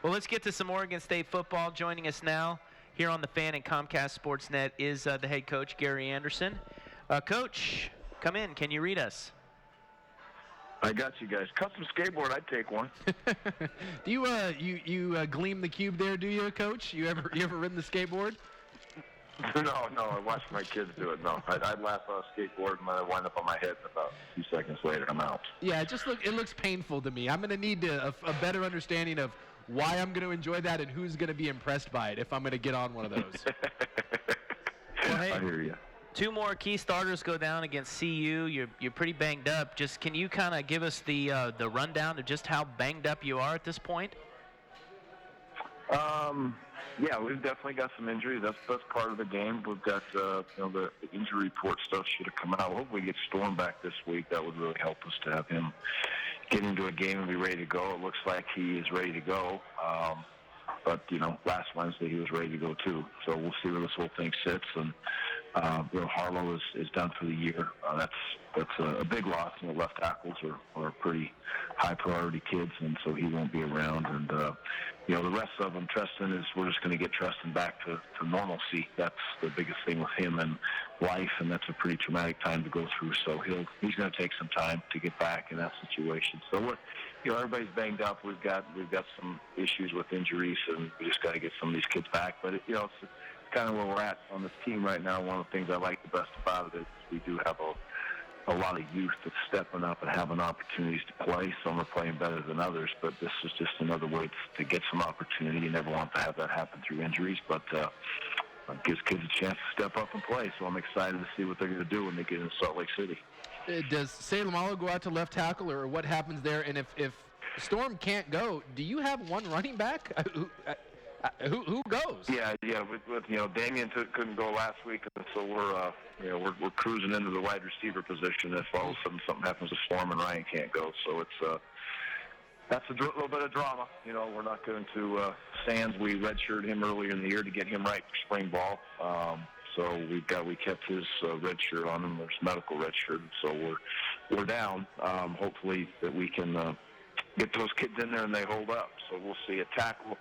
Well, let's get to some Oregon State football. Joining us now here on the Fan and Comcast Sportsnet is the head coach, Gary Andersen. Coach, come in. Can you read us? I got you guys. Custom skateboard, I'd take one. Do you gleam the cube there, do you, Coach? You ever ridden the skateboard? No, I watched my kids do it. No, I'd laugh on a skateboard and then I'd wind up on my head, and about 2 seconds later, I'm out. Yeah, it looks painful to me. I'm going to need a better understanding of why I'm going to enjoy that and who's going to be impressed by it if I'm going to get on one of those. Well, hey, I hear you. 2 more key starters go down against CU. You're pretty banged up. Just can you kind of give us the rundown of just how banged up you are at this point? Yeah, we've definitely got some injuries. That's part of the game. We've got the injury report stuff should have come out. Hopefully, we get Storm back this week. That would really help us to have him get into a game and be ready to go. It looks like he is ready to go. But last Wednesday he was ready to go too. So we'll see where this whole thing sits. And Harlow is done for the year. That's a big loss. Left tackles are pretty high priority kids, and so he won't be around. And the rest of them, Treston we're just going to get Treston back to normalcy. That's the biggest thing with him and life, and that's a pretty traumatic time to go through. So he's going to take some time to get back in that situation. So everybody's banged up. We've got some issues with injuries, and we just got to get some of these kids back. But it's kind of where we're at on this team right now. One of the things I like the best about it is we do have a lot of youth that's stepping up and having opportunities to play. Some are playing better than others, but this is just another way to get some opportunity. You never want to have that happen through injuries, but it gives kids a chance to step up and play. So I'm excited to see what they're going to do when they get into Salt Lake City. Does Salomalo go out to left tackle, or what happens there? And if Storm can't go, do you have one running back? Who goes? Yeah. With Damian couldn't go last week, and so we're cruising into the wide receiver position. If all of a sudden something happens to Storm and Ryan can't go, so that's a little bit of drama. We're not going to Sands. We redshirted him earlier in the year to get him right for spring ball. So we kept his red shirt on him, his medical red shirt. So we're down. Hopefully that we can get those kids in there and they hold up. So we'll see. A tackle,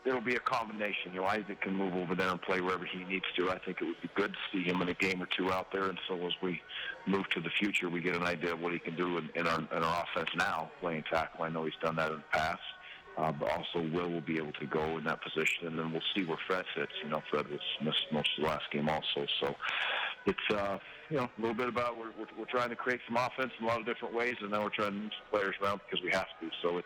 it'll be a combination. Isaac can move over there and play wherever he needs to. I think it would be good to see him in a game or two out there. And so as we move to the future, we get an idea of what he can do in our offense now, playing tackle. I know he's done that in the past. But also Will be able to go in that position, and then we'll see where Fred fits. Fred was missed most of the last game also. So it's a little bit about we're trying to create some offense in a lot of different ways, and now we're trying to move some players around because we have to. So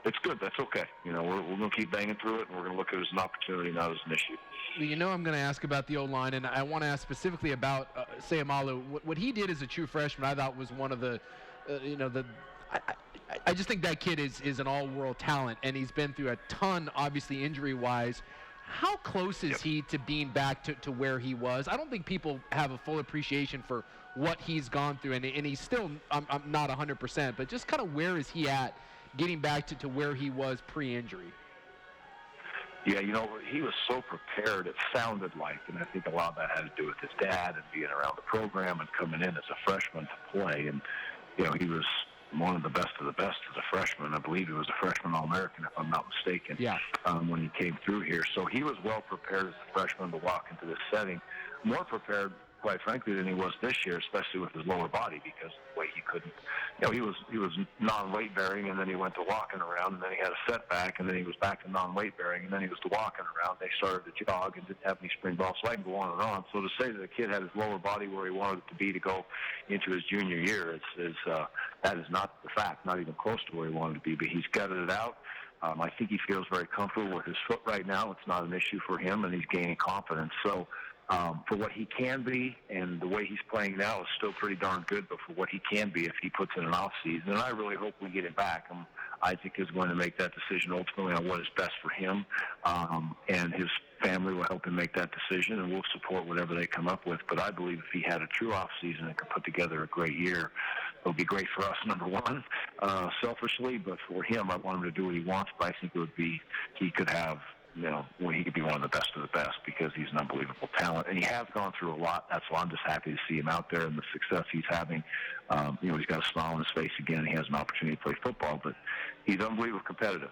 it's good. That's okay. We're going to keep banging through it, and we're going to look at it as an opportunity, not as an issue. I'm going to ask about the O-line, and I want to ask specifically about Sayamalu. What he did as a true freshman, I thought was one of the, I just think that kid is an all-world talent, and he's been through a ton, obviously, injury-wise. How close is he to being back to where he was? I don't think people have a full appreciation for what he's gone through, and he's still I'm not 100%, but just kind of where is he at getting back to where he was pre-injury? Yeah, he was so prepared, it sounded like, and I think a lot of that had to do with his dad and being around the program and coming in as a freshman to play. And, he was one of the best as a freshman. I believe he was a freshman All-American, if I'm not mistaken, when he came through here. So he was well prepared as a freshman to walk into this setting, more prepared, quite frankly, than he was this year, especially with his lower body, because the way he couldn't, he was non-weight bearing, and then he went to walking around, and then he had a setback, and then he was back to non-weight bearing, and then he was to walking around. They started to jog and didn't have any spring ball, so I can go on and on. So to say that the kid had his lower body where he wanted it to be to go into his junior year, that is not the fact, not even close to where he wanted to be, but he's gutted it out. I think he feels very comfortable with his foot right now. It's not an issue for him, and he's gaining confidence. So for what he can be and the way he's playing now is still pretty darn good, but for what he can be if he puts in an off season, and I really hope we get him back. Isaac is going to make that decision ultimately on what is best for him, and his family will help him make that decision, and we'll support whatever they come up with. But I believe if he had a true off season and could put together a great year, it'll be great for us, number one, selfishly, but for him, I want him to do what he wants, but I think he could have when he could be one of the best because he's an unbelievable talent. And he has gone through a lot. That's why I'm just happy to see him out there and the success he's having. He's got a smile on his face again. He has an opportunity to play football, but he's unbelievably competitive.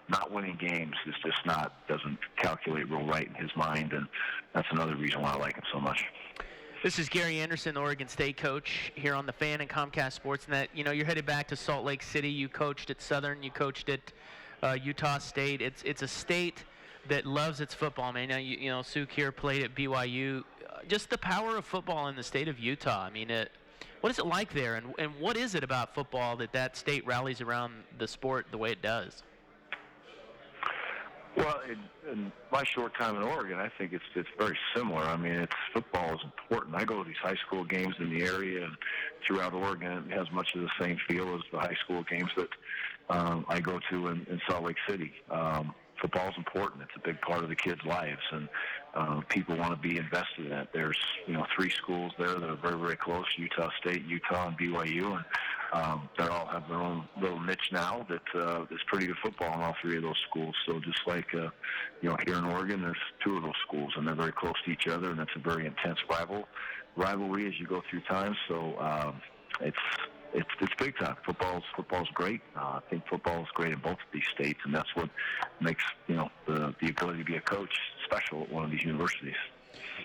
Not winning games is just doesn't calculate real right in his mind, and that's another reason why I like him so much. This is Gary Andersen, the Oregon State coach, here on the Fan and Comcast Sportsnet. You're headed back to Salt Lake City. You coached at Southern. You coached at Utah State. It's a state that loves its football, man. Now, Suk here played at BYU. Just the power of football in the state of Utah. I mean, what is it like there, and what is it about football that state rallies around the sport the way it does? Well, in my short time in Oregon, I think it's very similar. I mean, football is important. I go to these high school games in the area and throughout Oregon. It has much of the same feel as the high school games that I go to in Salt Lake City. Football is important. It's a big part of the kids' lives, and people want to be invested in it. There's 3 schools there that are very, very close: Utah State, Utah, and BYU, and they all have their own little niche now that's pretty good football in all 3 of those schools. So just like here in Oregon, there's 2 of those schools, and they're very close to each other, and it's a very intense rivalry as you go through time. So it's big time. Football's great. I think football is great in both of these states, and that's what makes the ability to be a coach special at one of these universities.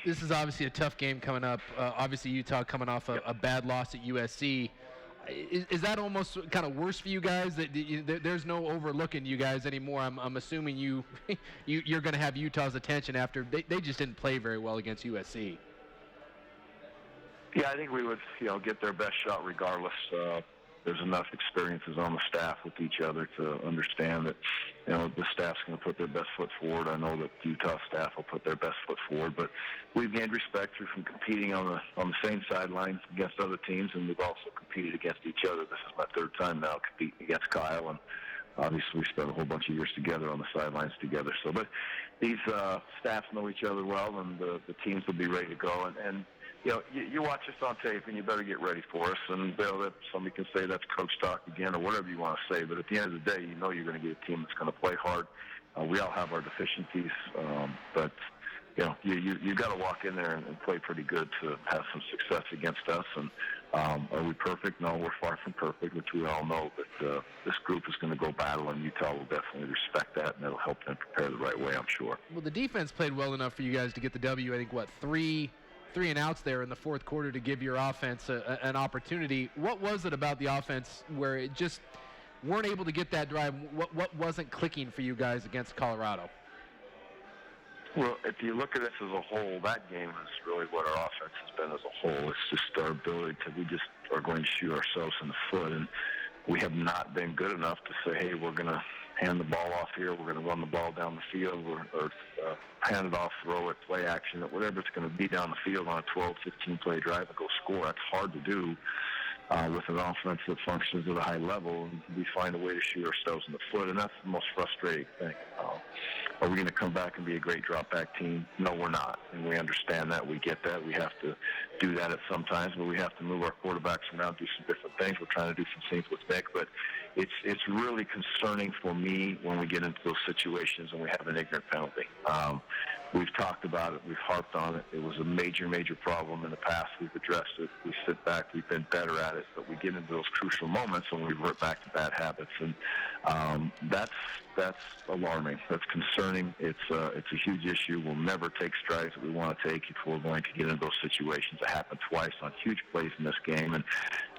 This is obviously a tough game coming up. Obviously, Utah coming off a bad loss at USC. Is that almost kind of worse for you guys? That there's no overlooking you guys anymore. I'm assuming you're going to have Utah's attention after they just didn't play very well against USC. Yeah, I think we would, get their best shot regardless. There's enough experiences on the staff with each other to understand that, the staff's going to put their best foot forward. I know that the Utah staff will put their best foot forward, but we've gained respect through from competing on the same sidelines against other teams, and we've also competed against each other. This is my 3rd time now competing against Kyle, and obviously we spent a whole bunch of years together on the sidelines together. So, but these staffs know each other well, and the teams will be ready to go. And you watch us on tape, and you better get ready for us. And that somebody can say that's coach talk again or whatever you want to say. But at the end of the day, you're going to get a team that's going to play hard. We all have our deficiencies, but you got to walk in there and play pretty good to have some success against us. And are we perfect? No, we're far from perfect, which we all know. But this group is going to go battle, and Utah will definitely respect that, and it'll help them prepare the right way, I'm sure. Well, the defense played well enough for you guys to get the W. I think, three and outs there in the 4th quarter to give your offense an opportunity. What was it about the offense where it just weren't able to get that drive? What wasn't clicking for you guys against Colorado? Well, if you look at this as a whole, that game is really what our offense has been as a whole. It's just our ability we just are going to shoot ourselves in the foot, and we have not been good enough to say, hey, we're going to hand the ball off here, we're going to run the ball down the field, or hand it off, throw it, play action, or whatever it's going to be down the field on a 12, 15-play drive and go score. That's hard to do with an offense that functions at a high level, and we find a way to shoot ourselves in the foot, and that's the most frustrating thing. Are we going to come back and be a great drop-back team? No, we're not, and we understand that. We get that. We have to do that at some times, but we have to move our quarterbacks around, do some different things. We're trying to do some things with Nick, but it's really concerning for me when we get into those situations and we have an ignorant penalty. We've talked about it. We've harped on it. It was a major, major problem in the past. We've addressed it. We sit back. We've been better at it. But we get into those crucial moments and we revert back to bad habits. And that's alarming. That's concerning. It's a huge issue. We'll never take strides that we want to take if we're going to get into those situations. It happened twice on huge plays in this game. And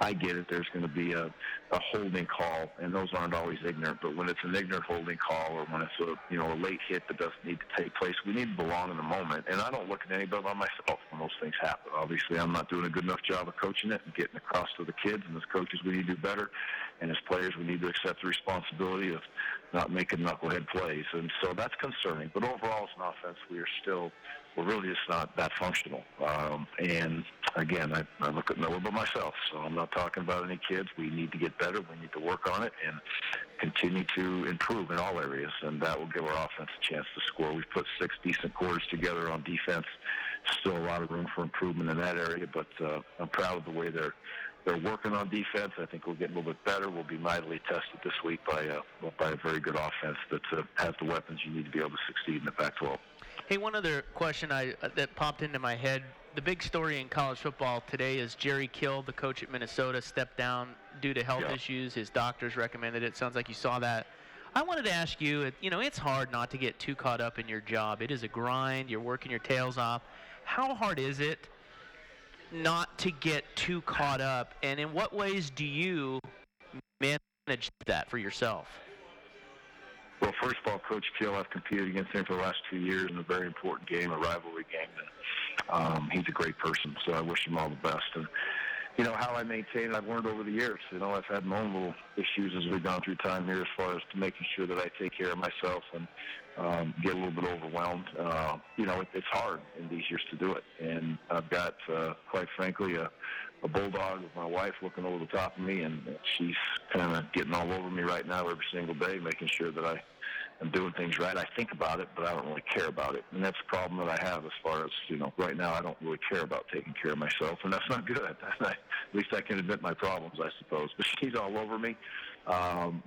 I get it. There's going to be a holding call, and those aren't always ignorant. But when it's an ignorant holding call, or when it's a late hit that doesn't need to take place, we need to belong in the moment. And I don't look at anybody but myself when those things happen. Obviously, I'm not doing a good enough job of coaching it and getting across to the kids. And as coaches, we need to do better. And as players, we need to accept the responsibility of not making knucklehead plays. And so that's concerning. But overall, as an offense, we're really just not that functional. And again, I look at Noah but myself, so I'm not talking about any kids. We need to get better. We need to work on it and continue to improve in all areas, and that will give our offense a chance to score. We've put 6 decent quarters together on defense. Still a lot of room for improvement in that area, but I'm proud of the way they're they're working on defense. I think we'll get a little bit better. We'll be mightily tested this week by a very good offense that has the weapons you need to be able to succeed in the Pac-12. Hey, one other question that popped into my head. The big story in college football today is Jerry Kill, the coach at Minnesota, stepped down due to health issues. His doctors recommended it. Sounds like you saw that. I wanted to ask you, it's hard not to get too caught up in your job. It is a grind. You're working your tails off. How hard is it not to get too caught up, and in what ways do you manage that for yourself? Well, first of all, Coach Kill, I've competed against him for the last 2 years in a very important game, a rivalry game. And he's a great person, so I wish him all the best. And, how I maintain it, I've learned over the years. I've had my own little issues as we've gone through time here as far as to making sure that I take care of myself and get a little bit overwhelmed. It's hard in these years to do it. And I've got, quite frankly, a bulldog with my wife looking over the top of me, and she's kind of getting all over me right now every single day, making sure that I am doing things right. I think about it, but I don't really care about it. And that's the problem that I have as far as, right now I don't really care about taking care of myself, and that's not good. At least I can admit my problems, I suppose. But she's all over me,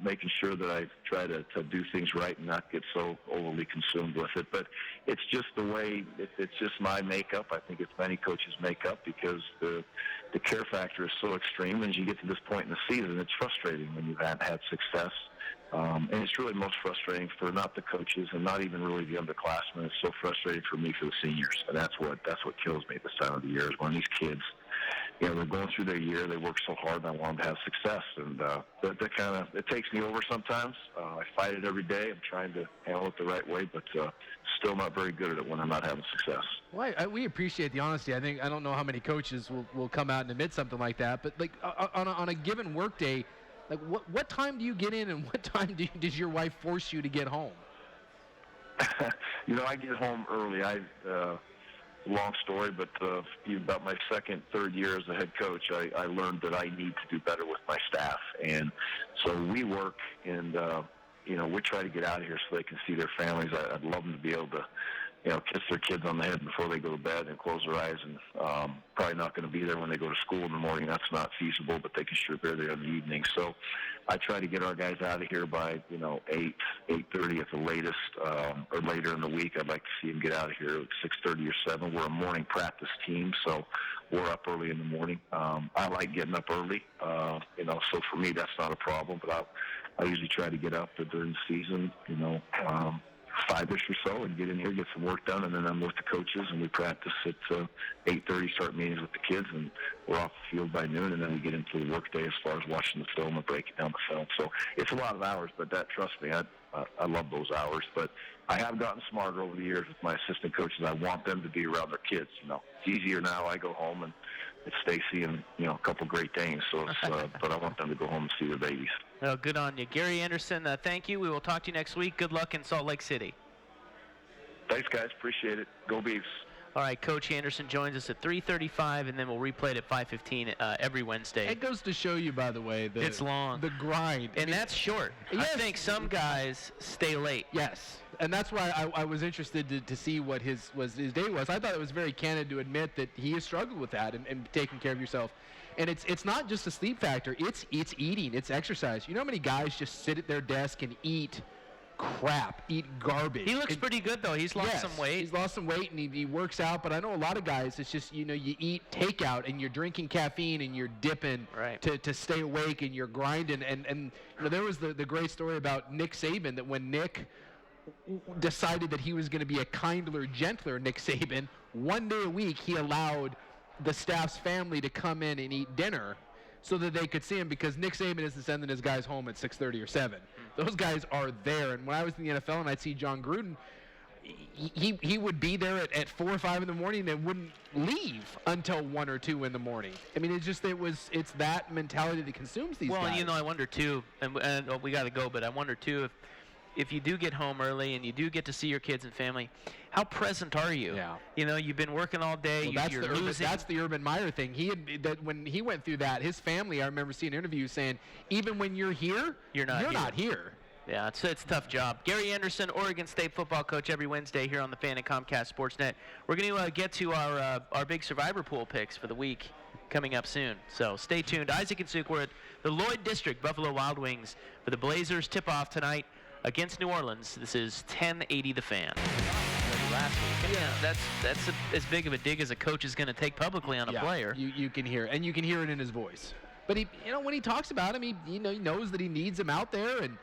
making sure that I try to do things right and not get so overly consumed with it. But it's just the way, it's just my makeup. I think it's many coaches' makeup, because the care factor is so extreme. As you get to this point in the season, it's frustrating when you haven't had success. And it's really most frustrating for not the coaches and not even really the underclassmen. It's so frustrating for me, for the seniors. And that's what kills me at this time of the year, is when these kids, they're going through their year, they work so hard, and I want them to have success. And that it takes me over sometimes. I fight it every day. I'm trying to handle it the right way, but still not very good at it when I'm not having success. Well, we appreciate the honesty. I don't know how many coaches will come out and admit something like that, but like on a given work day, like what time do you get in, and what time does your wife force you to get home? I get home early. Long story, but about my second, third year as a head coach, I learned that I need to do better with my staff. And so we work, and, we try to get out of here so they can see their families. I'd love them to be able to, kiss their kids on the head before they go to bed and close their eyes. And probably not going to be there when they go to school in the morning. That's not feasible, but they can sure be there in the evening. So I try to get our guys out of here by, 8:30 at the latest, or later in the week. I'd like to see them get out of here at 6:30 or 7. We're a morning practice team, so we're up early in the morning. I like getting up early, so for me that's not a problem, but I usually try to get up during the season, 5-ish or so, and get in here, get some work done, and then I'm with the coaches, and we practice at 8:30, start meetings with the kids, and we're off the field by noon, and then we get into the work day as far as watching the film and breaking down the film. So it's a lot of hours, but trust me, I love those hours. But I have gotten smarter over the years with my assistant coaches. I want them to be around their kids. It's easier now. I go home, and it's Stacy and a couple great dames. So but I want them to go home and see their babies. Well, good on you, Gary Andersen. Thank you. We will talk to you next week. Good luck in Salt Lake City. Thanks, guys. Appreciate it. Go Beavs. All right, Coach Andersen joins us at 3:35, and then we'll replay it at 5:15 every Wednesday. It goes to show you, by the way, it's long. The grind. And that's short. Yes. I think some guys stay late. Yes, and that's why I was interested to see what his day was. I thought it was very candid to admit that he has struggled with that and taking care of yourself. And it's not just a sleep factor. It's eating. It's exercise. You know how many guys just sit at their desk and eat crap, eat garbage. He looks pretty good, though. He's lost some weight. He's lost some weight, and he works out. But I know a lot of guys, it's just, you eat takeout, and you're drinking caffeine, and you're dipping to stay awake, and you're grinding. And there was the great story about Nick Saban, that when Nick decided that he was going to be a kindler, gentler Nick Saban, one day a week he allowed the staff's family to come in and eat dinner so that they could see him, because Nick Saban isn't sending his guys home at 6:30 or 7. Those guys are there. And when I was in the NFL and I'd see John Gruden, he would be there at 4 or 5 in the morning and wouldn't leave until 1 or 2 in the morning. I mean, it's that mentality that consumes these guys. Well, I wonder too, and we got to go, but I wonder too if you do get home early and you do get to see your kids and family, how present are you? Yeah. You've been working all day. Well, that's the Urban Meyer thing. When he went through that, his family, I remember seeing interviews saying, even when you're here, you're not here. Yeah, it's a tough job. Gary Andersen, Oregon State football coach, every Wednesday here on the Fan and Comcast Sportsnet. We're going to get to our big survivor pool picks for the week. coming up soon. So stay tuned. Isaac and Suk, we're at the Lloyd District, Buffalo Wild Wings, for the Blazers tip-off tonight against New Orleans. This is 1080 The Fan. Last week. Yeah, that's as big of a dig as a coach is going to take publicly on a player. You can hear it, and you can hear it in his voice. But he, when he talks about him, he knows that he needs him out there, and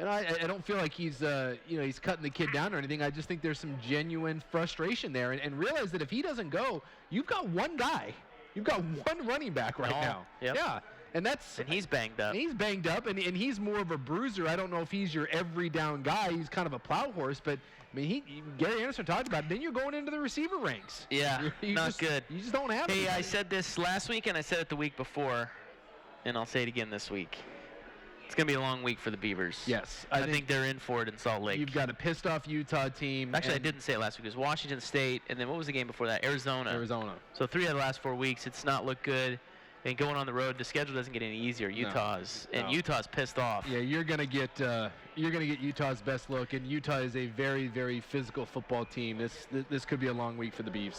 I don't feel like he's he's cutting the kid down or anything. I just think there's some genuine frustration there, and realize that if he doesn't go, you've got one guy, you've got one running back right now. Yep. Yeah. And he's banged up. He's banged up, and he's more of a bruiser. I don't know if he's your every down guy. He's kind of a plow horse, but I mean, Gary Andersen talked about it. Then you're going into the receiver ranks. Yeah, not good. You just don't have it. Hey, I said this last week, and I said it the week before, and I'll say it again this week. It's going to be a long week for the Beavers. Yes. I think they're in for it in Salt Lake. You've got a pissed-off Utah team. Actually, I didn't say it last week. It was Washington State, and then what was the game before that? Arizona. So 3 out of the last 4 weeks, it's not looked good. And going on the road, the schedule doesn't get any easier. Utah's pissed off. Yeah, you're gonna get Utah's best look, and Utah is a very, very physical football team. This could be a long week for the Beavs.